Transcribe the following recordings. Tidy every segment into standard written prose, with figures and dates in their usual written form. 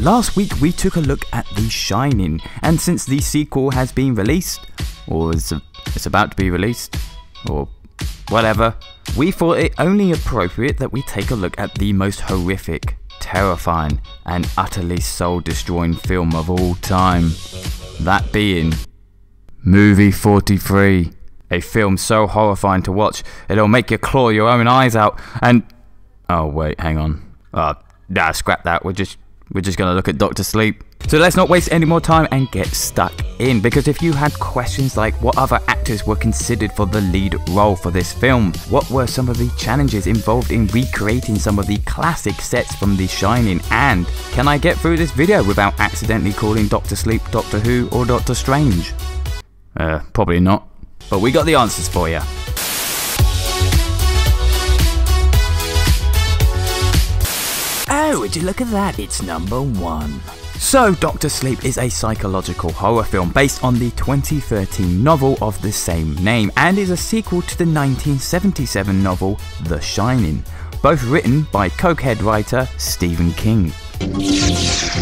Last week we took a look at The Shining, and since the sequel has been released, or it's about to be released, or whatever, we thought it only appropriate that we take a look at the most horrific, terrifying, and utterly soul-destroying film of all time. That being Movie 43. A film so horrifying to watch, it'll make you claw your own eyes out and... Oh wait, hang on. Nah, scrap that, we're just gonna look at Dr. Sleep. So let's not waste any more time and get stuck in, because if you had questions like what other actors were considered for the lead role for this film, what were some of the challenges involved in recreating some of the classic sets from The Shining, and can I get through this video without accidentally calling Dr. Sleep Doctor Who or Doctor Strange? Probably not, but we got the answers for you. Oh, would you look at that, it's number 1. So, Dr. Sleep is a psychological horror film based on the 2013 novel of the same name, and is a sequel to the 1977 novel The Shining, both written by cokehead writer Stephen King.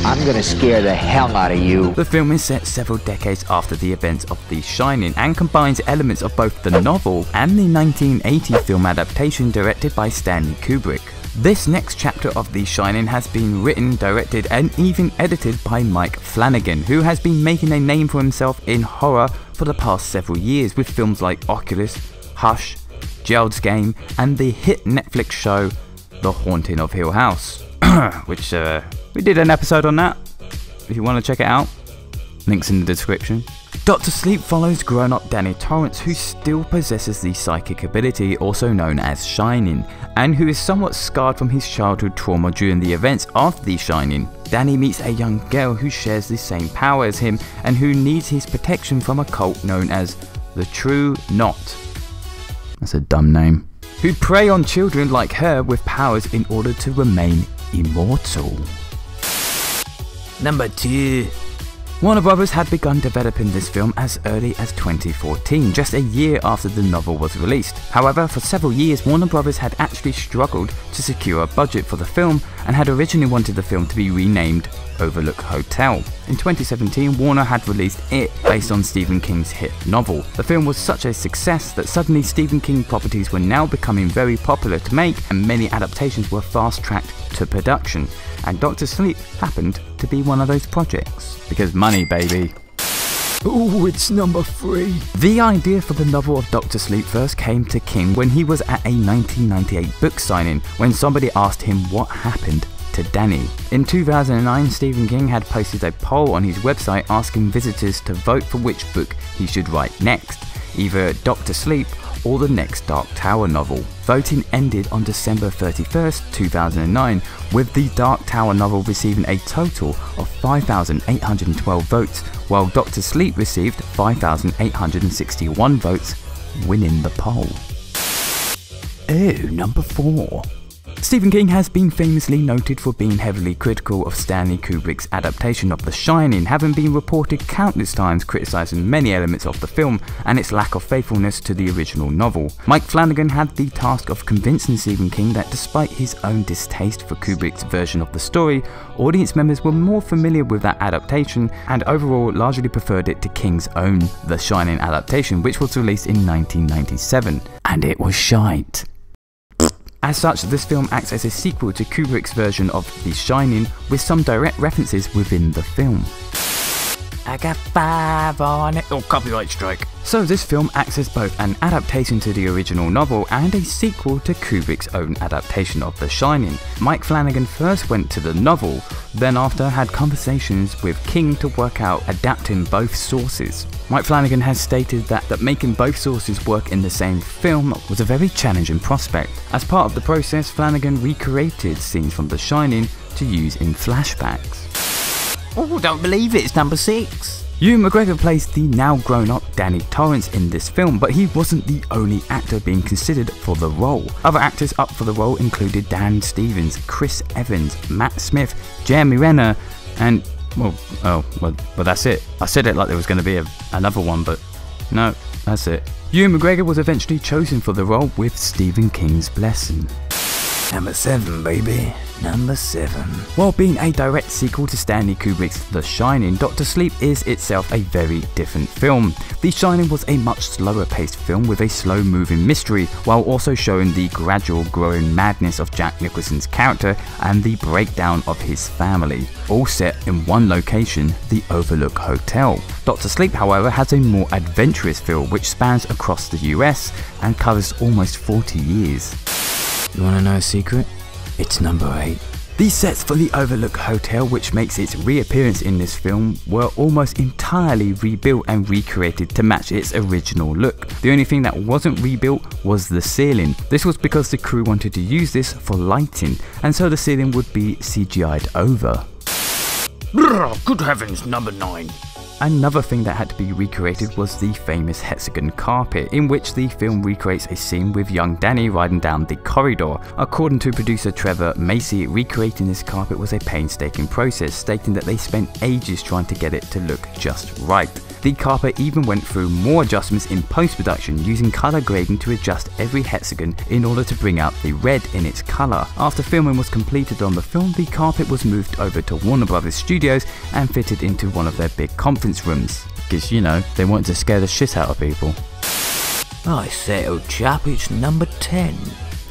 I'm gonna scare the hell out of you. The film is set several decades after the events of The Shining and combines elements of both the novel and the 1980 film adaptation directed by Stanley Kubrick. This next chapter of The Shining has been written, directed and even edited by Mike Flanagan, who has been making a name for himself in horror for the past several years with films like Oculus, Hush, Gerald's Game and the hit Netflix show The Haunting of Hill House, which we did an episode on that, if you want to check it out, links in the description. Dr. Sleep follows grown-up Danny Torrance, who still possesses the psychic ability also known as Shining, and who is somewhat scarred from his childhood trauma during the events of The Shining. Danny meets a young girl who shares the same power as him and who needs his protection from a cult known as the True Knot. That's a dumb name. Who prey on children like her with powers in order to remain immortal. Number 2. Warner Brothers had begun developing this film as early as 2014, just a year after the novel was released. However, for several years Warner Brothers had actually struggled to secure a budget for the film and had originally wanted the film to be renamed Overlook Hotel. In 2017, Warner had released It based on Stephen King's hit novel. The film was such a success that suddenly Stephen King properties were now becoming very popular to make, and many adaptations were fast-tracked to production. And Dr. Sleep happened to be one of those projects. Because money, baby. Ooh, it's number 3. The idea for the novel of Dr. Sleep first came to King when he was at a 1998 book signing, when somebody asked him what happened to Danny. In 2009, Stephen King had posted a poll on his website asking visitors to vote for which book he should write next, either Dr. Sleep or the next Dark Tower novel. Voting ended on December 31st, 2009, with the Dark Tower novel receiving a total of 5,812 votes, while Dr. Sleep received 5,861 votes, winning the poll. Oh, number 4. Stephen King has been famously noted for being heavily critical of Stanley Kubrick's adaptation of The Shining, having been reported countless times criticizing many elements of the film and its lack of faithfulness to the original novel. Mike Flanagan had the task of convincing Stephen King that despite his own distaste for Kubrick's version of the story, audience members were more familiar with that adaptation and overall largely preferred it to King's own The Shining adaptation, which was released in 1997. And it was shite. As such, this film acts as a sequel to Kubrick's version of The Shining, with some direct references within the film. I got 5 on it. Oh, copyright strike. So this film acts as both an adaptation to the original novel and a sequel to Kubrick's own adaptation of The Shining. Mike Flanagan first went to the novel, then after had conversations with King to work out adapting both sources. Mike Flanagan has stated that making both sources work in the same film was a very challenging prospect. As part of the process, Flanagan recreated scenes from The Shining to use in flashbacks. Oh, don't believe it, it's number 6. Ewan McGregor plays the now grown-up Danny Torrance in this film, but he wasn't the only actor being considered for the role. Other actors up for the role included Dan Stevens, Chris Evans, Matt Smith, Jeremy Renner, and well, that's it. I said it like there was going to be another one, but no, that's it. Ewan McGregor was eventually chosen for the role with Stephen King's blessing. Number 7, baby. Number 7. While being a direct sequel to Stanley Kubrick's The Shining, Dr. Sleep is itself a very different film. The Shining was a much slower paced film with a slow moving mystery, while also showing the gradual growing madness of Jack Nicholson's character and the breakdown of his family, all set in one location, the Overlook Hotel. Dr. Sleep, however, has a more adventurous feel which spans across the US and covers almost 40 years. You wanna know a secret? It's number 8. The sets for the Overlook Hotel, which makes its reappearance in this film, were almost entirely rebuilt and recreated to match its original look. The only thing that wasn't rebuilt was the ceiling. This was because the crew wanted to use this for lighting, and so the ceiling would be CGI'd over. Good heavens, number 9. Another thing that had to be recreated was the famous hexagon carpet, in which the film recreates a scene with young Danny riding down the corridor. According to producer Trevor Macy, recreating this carpet was a painstaking process, stating that they spent ages trying to get it to look just right. The carpet even went through more adjustments in post-production, using color grading to adjust every hexagon in order to bring out the red in its color. After filming was completed on the film, the carpet was moved over to Warner Brothers Studios and fitted into one of their big conference rooms, because you know, they wanted to scare the shit out of people. I say, old chap, it's number 10.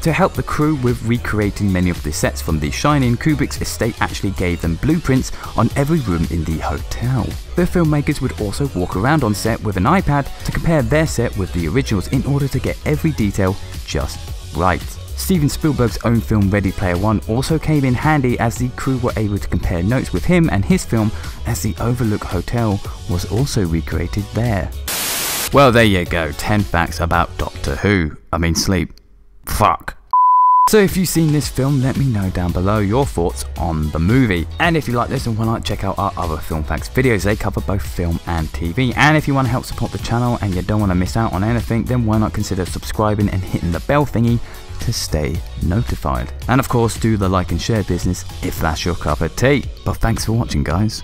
To help the crew with recreating many of the sets from The Shining, Kubrick's estate actually gave them blueprints on every room in the hotel. The filmmakers would also walk around on set with an iPad to compare their set with the originals in order to get every detail just right. Steven Spielberg's own film Ready Player One also came in handy, as the crew were able to compare notes with him and his film, as the Overlook Hotel was also recreated there. Well, there you go, 10 facts about Doctor Who. Sleep. Fuck. So if you've seen this film, let me know down below your thoughts on the movie. And if you like this, then why not check out our other Film Facts videos. They cover both film and TV. And if you want to help support the channel and you don't want to miss out on anything, then why not consider subscribing and hitting the bell thingy to stay notified. And of course, do the like and share business if that's your cup of tea. But thanks for watching, guys.